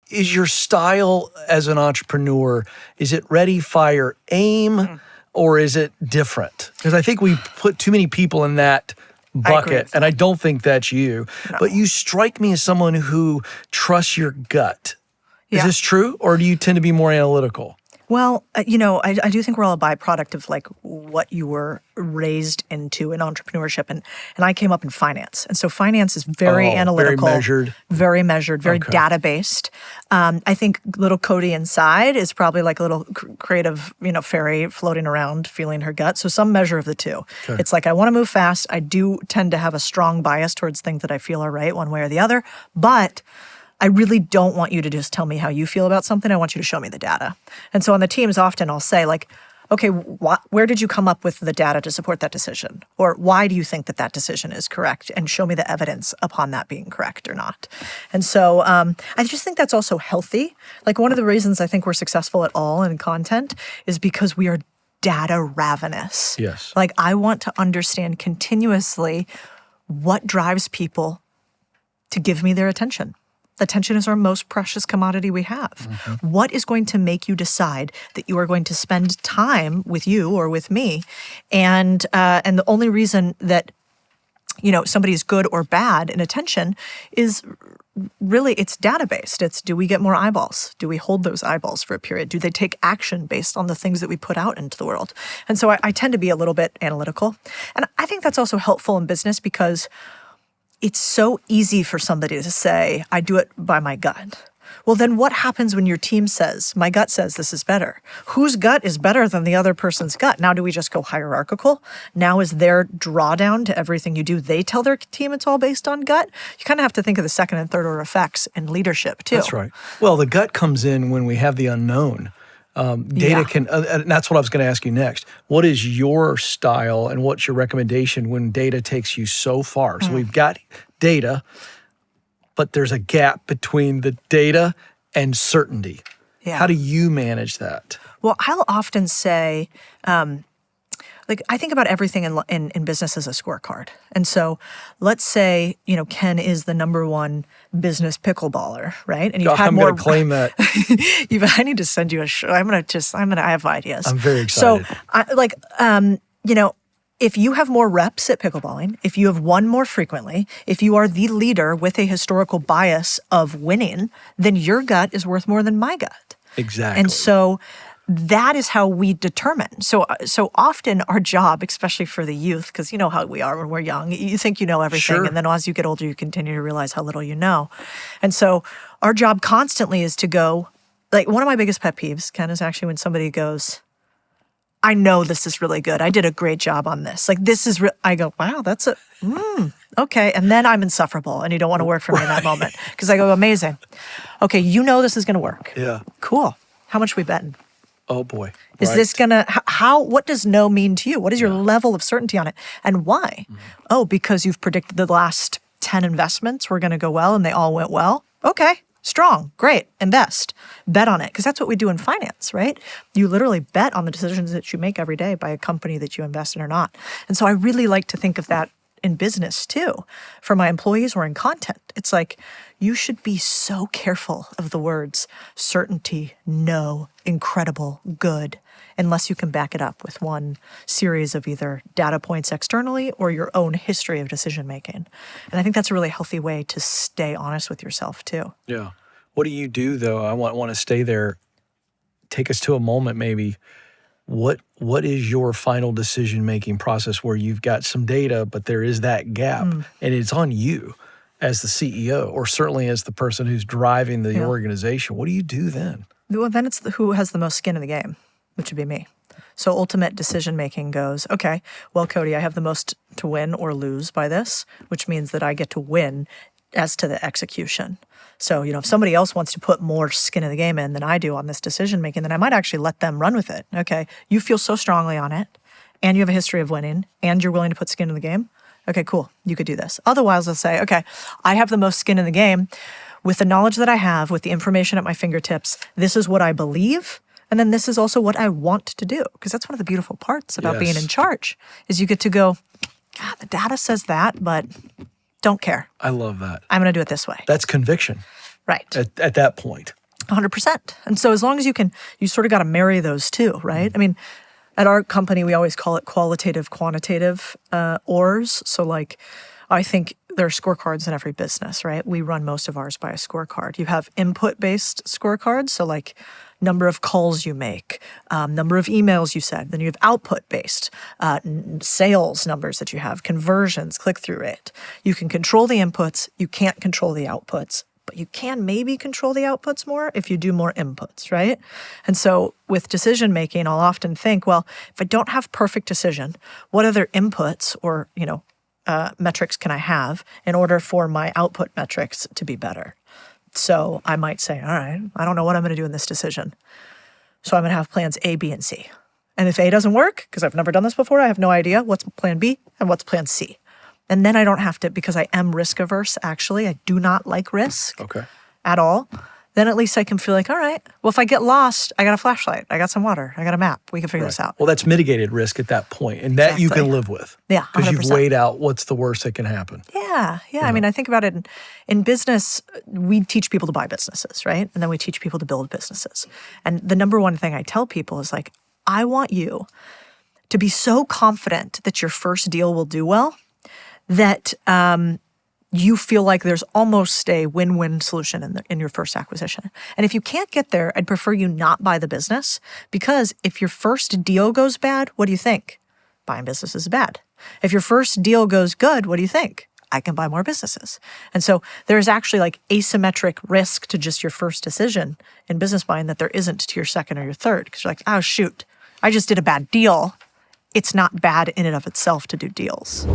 is your style as an entrepreneur, is it ready, fire, aim, or is it different? Because I think we put too many people in that bucket, and I don't think that's you. No. But you strike me as someone who trusts your gut. Is this true, or do you tend to be more analytical? Well, I do think we're all a byproduct of like what you were raised into in entrepreneurship. And I came up in finance. And so finance is very analytical. Very measured, very data-based. I think little Cody inside is probably like a little creative, fairy floating around feeling her gut. So some measure of the two. Okay. It's like I want to move fast. I do tend to have a strong bias towards things that I feel are right one way or the other. But I really don't want you to just tell me how you feel about something. I want you to show me the data. And so on the teams, often I'll say like, okay, where did you come up with the data to support that decision? Or why do you think that decision is correct? And show me the evidence upon that being correct or not. And so I just think that's also healthy. Like one of the reasons I think we're successful at all in content is because we are data ravenous. Yes. Like I want to understand continuously what drives people to give me their attention. Attention is our most precious commodity we have. Mm-hmm. What is going to make you decide that you are going to spend time with you or with me? And the only reason that somebody is good or bad in attention is really it's data-based. It's do we get more eyeballs? Do we hold those eyeballs for a period? Do they take action based on the things that we put out into the world? And so I tend to be a little bit analytical. And I think that's also helpful in business because it's so easy for somebody to say, I do it by my gut. Well, then what happens when your team says, my gut says this is better? Whose gut is better than the other person's gut? Now do we just go hierarchical? Now is their drawdown to everything you do, they tell their team it's all based on gut? You kind of have to think of the second and third order effects in leadership too. That's right. Well, the gut comes in when we have the unknown. Data can, and that's what I was going to ask you next. What is your style and what's your recommendation when data takes you so far? So we've got data, but there's a gap between the data and certainty. Yeah. How do you manage that? Well, I'll often say, I think about everything in business as a scorecard. And so let's say, Ken is the number one business pickleballer, right? And you've had more. I'm going to claim that. I need to send you a show. I have ideas. I'm very excited. So, if you have more reps at pickleballing, if you have won more frequently, if you are the leader with a historical bias of winning, then your gut is worth more than my gut. Exactly. And so that is how we determine. So often our job, especially for the youth, because you know how we are when we're young, you think you know everything, sure. And then as you get older, you continue to realize how little you know. And so our job constantly is to go, like one of my biggest pet peeves, Ken, is actually when somebody goes, I know this is really good. I did a great job on this. Like this is, I go, wow, that's okay. And then I'm insufferable and you don't want to work for me in that moment because I go, amazing. Okay, you know this is going to work. Yeah. Cool. How much are we betting? Oh boy. Is this gonna, what does no mean to you? What is your level of certainty on it? And why? Mm-hmm. Oh, because you've predicted the last 10 investments were gonna go well and they all went well? Okay, strong, great, invest. Bet on it, because that's what we do in finance, right? You literally bet on the decisions that you make every day by a company that you invest in or not. And so I really like to think of that in business too, for my employees or in content. It's like, you should be so careful of the words certainty, no, incredible, good, unless you can back it up with one series of either data points externally or your own history of decision making. And I think that's a really healthy way to stay honest with yourself too. Yeah. What do you do though? I want to stay there. Take us to a moment maybe. What is your final decision-making process where you've got some data, but there is that gap, and it's on you as the CEO, or certainly as the person who's driving the organization? What do you do then? Well, then it's who has the most skin in the game, which would be me. So ultimate decision-making goes, okay, well, Cody, I have the most to win or lose by this, which means that I get to win as to the execution. So, if somebody else wants to put more skin in the game in than I do on this decision-making, then I might actually let them run with it. Okay, you feel so strongly on it, and you have a history of winning, and you're willing to put skin in the game. Okay, cool, you could do this. Otherwise, I'll say, okay, I have the most skin in the game. With the knowledge that I have, with the information at my fingertips, this is what I believe, and then this is also what I want to do. Because that's one of the beautiful parts about being in charge, is you get to go, God, the data says that, but don't care. I love that. I'm going to do it this way. That's conviction. Right. At that point. 100%. And so as long as you sort of got to marry those two, right? I mean, at our company, we always call it qualitative, quantitative ORs. So like, I think there are scorecards in every business, right? We run most of ours by a scorecard. You have input-based scorecards, so like number of calls you make, number of emails you send. Then you have output-based, sales numbers that you have, conversions, click-through rate. You can control the inputs. You can't control the outputs. But you can maybe control the outputs more if you do more inputs, right? And so with decision making, I'll often think, well, if I don't have perfect decision, what other inputs or, metrics can I have in order for my output metrics to be better? So I might say, all right, I don't know what I'm going to do in this decision. So I'm going to have plans A, B, and C. And if A doesn't work, because I've never done this before, I have no idea what's plan B and what's plan C. And then I don't have to, because I am risk averse, actually. I do not like risk at all. Then at least I can feel like, all right, well, if I get lost, I got a flashlight, I got some water, I got a map. We can figure this out. Well, that's mitigated risk at that point, and that you can live with. Yeah, 100%. Because you've weighed out what's the worst that can happen. Yeah. I mean, I think about it in business, we teach people to buy businesses, right? And then we teach people to build businesses. And the number one thing I tell people is like, I want you to be so confident that your first deal will do well that you feel like there's almost a win-win solution in your first acquisition. And if you can't get there, I'd prefer you not buy the business, because if your first deal goes bad, what do you think? Buying businesses is bad. If your first deal goes good, what do you think? I can buy more businesses. And so there's actually like asymmetric risk to just your first decision in business buying that there isn't to your second or your third, because you're like, oh, shoot, I just did a bad deal. It's not bad in and of itself to do deals.